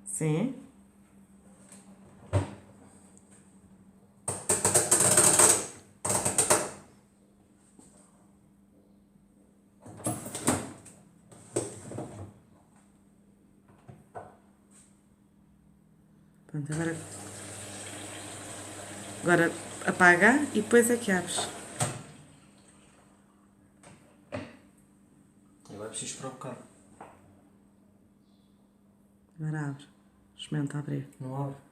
Sim. Pronto, agora apaga e depois é que abres. Agora preciso esperar um bocado. Agora abre. Experimenta abrir. Não abre.